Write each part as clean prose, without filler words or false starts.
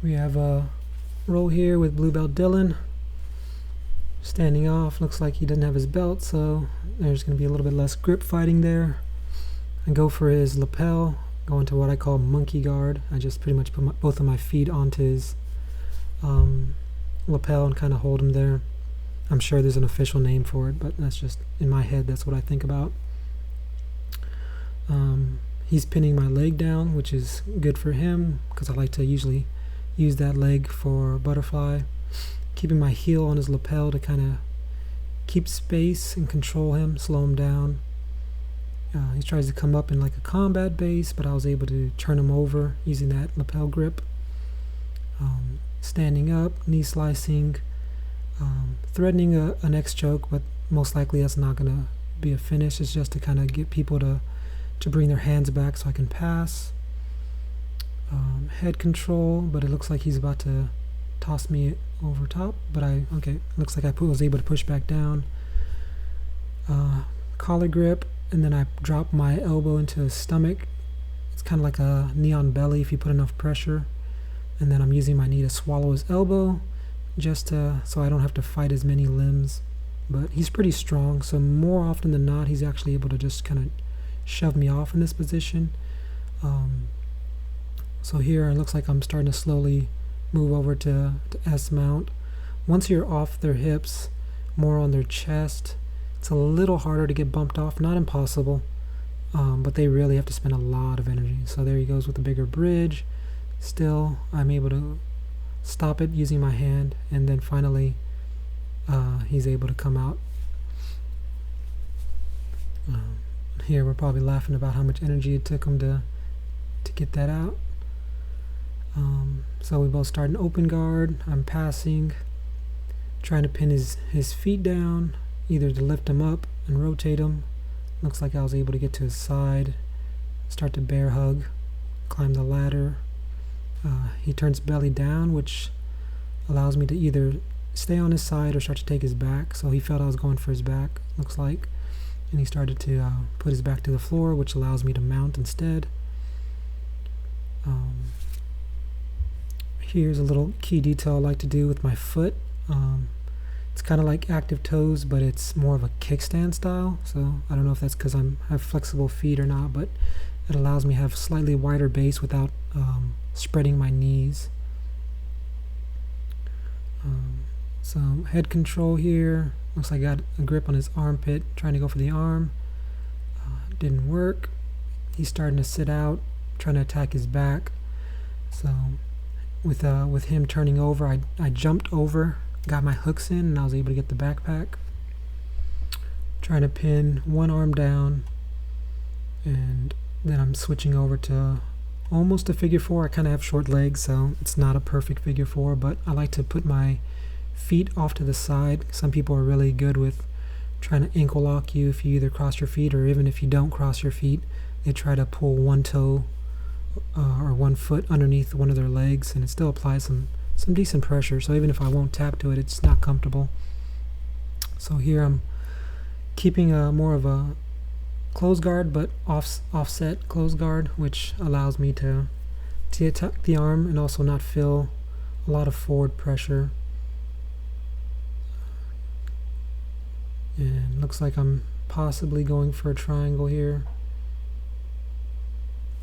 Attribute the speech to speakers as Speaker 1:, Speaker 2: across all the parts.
Speaker 1: We have a roll here with blue belt Dillon standing off. Looks like he doesn't have his belt, so there's going to be a little bit less grip fighting there. I go for his lapel, go into what I call monkey guard. I just pretty much put both of my feet onto his lapel and kind of hold him there. I'm sure there's an official name for it, but that's just in my head, that's what I think about. He's pinning my leg down, which is good for him because I like to usually use that leg for butterfly. Keeping my heel on his lapel to kind of keep space and control him, slow him down. He tries to come up in like a combat base, but I was able to turn him over using that lapel grip. Standing up, knee slicing, threatening an X choke, but most likely that's not going to be a finish. It's just to kind of get people to bring their hands back so I can pass. Head control, but it looks like he's about to toss me over top, but looks like I was able to push back down. Collar grip, and then I drop my elbow into his stomach. It's kind of like a knee on belly if you put enough pressure. And then I'm using my knee to swallow his elbow, just so I don't have to fight as many limbs. But he's pretty strong, so more often than not, he's actually able to just kind of shove me off in this position. So here it looks like I'm starting to slowly move over to S mount. Once you're off their hips, more on their chest, it's a little harder to get bumped off. Not impossible, but they really have to spend a lot of energy. So there he goes with a bigger bridge. Still, I'm able to stop it using my hand, and then finally he's able to come out. Here we're probably laughing about how much energy it took him to get that out. So we both start an open guard. I'm passing, trying to pin his feet down, either to lift him up and rotate him. Looks like I was able to get to his side, start to bear hug, climb the ladder. He turns belly down, which allows me to either stay on his side or start to take his back. So he felt I was going for his back, looks like. And he started to put his back to the floor, which allows me to mount instead. Here's a little key detail I like to do with my foot. It's kind of like active toes, but it's more of a kickstand style. So I don't know if that's because I have flexible feet or not, but it allows me to have slightly wider base without spreading my knees. So head control here. Looks like I got a grip on his armpit, trying to go for the arm. Didn't work. He's starting to sit out, trying to attack his back. So with him turning over, I jumped over, got my hooks in, and I was able to get the backpack. Trying to pin one arm down, and then I'm switching over to almost a figure four. I kind of have short legs, so it's not a perfect figure four, but I like to put my feet off to the side. Some people are really good with trying to ankle lock you if you either cross your feet, or even if you don't cross your feet, they try to pull one toe or 1 foot underneath one of their legs, and it still applies some decent pressure. So even if I won't tap to it, it's not comfortable. So here I'm keeping more of a closed guard, but offset closed guard, which allows me to attack the arm and also not feel a lot of forward pressure. And looks like I'm possibly going for a triangle here.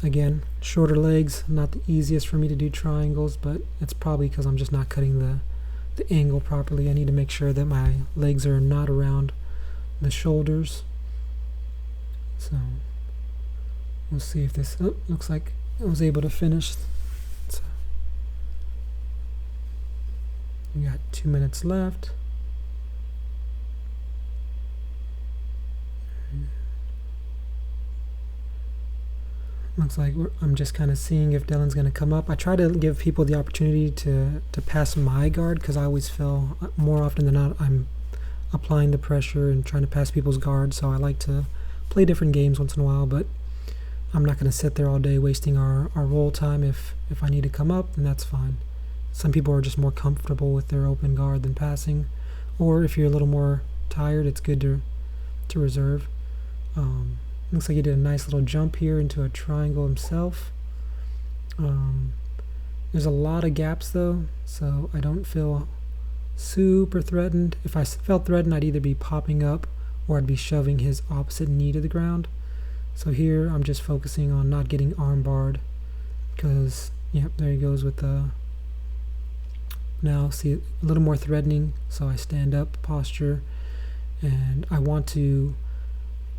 Speaker 1: Again, shorter legs, not the easiest for me to do triangles, but it's probably because I'm just not cutting the angle properly. I need to make sure that my legs are not around the shoulders. So we'll see if this looks like I was able to finish. So we got 2 minutes left. Looks like I'm just kind of seeing if Dillon's going to come up. I try to give people the opportunity to pass my guard, because I always feel more often than not I'm applying the pressure and trying to pass people's guard. So I like to play different games once in a while, but I'm not going to sit there all day wasting our roll time. If I need to come up, then that's fine. Some people are just more comfortable with their open guard than passing, or if you're a little more tired, it's good to reserve. Looks like he did a nice little jump here into a triangle himself. There's a lot of gaps though, so I don't feel super threatened. If I felt threatened, I'd either be popping up or I'd be shoving his opposite knee to the ground. So here I'm just focusing on not getting arm barred, because yep, there he goes with the, now see, a little more threatening. So I stand up posture, and I want to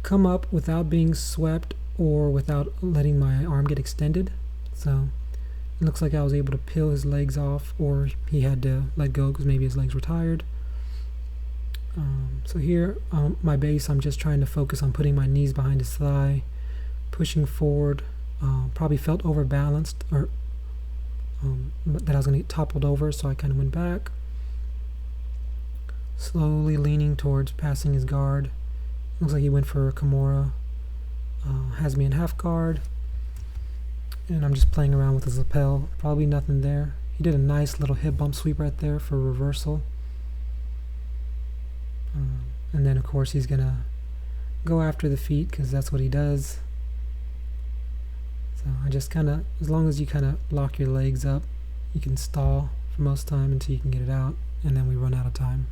Speaker 1: come up without being swept or without letting my arm get extended. So it looks like I was able to peel his legs off, or he had to let go because maybe his legs were tired. So here, my base, I'm just trying to focus on putting my knees behind his thigh, pushing forward. Probably felt overbalanced, or that I was going to get toppled over, so I kind of went back. Slowly leaning towards passing his guard. Looks like he went for a Kimura. Has me in half guard. And I'm just playing around with his lapel. Probably nothing there. He did a nice little hip bump sweep right there for reversal. And then of course he's gonna go after the feet because that's what he does. So I just kind of, as long as you kind of lock your legs up, you can stall for most time until you can get it out, and then we run out of time.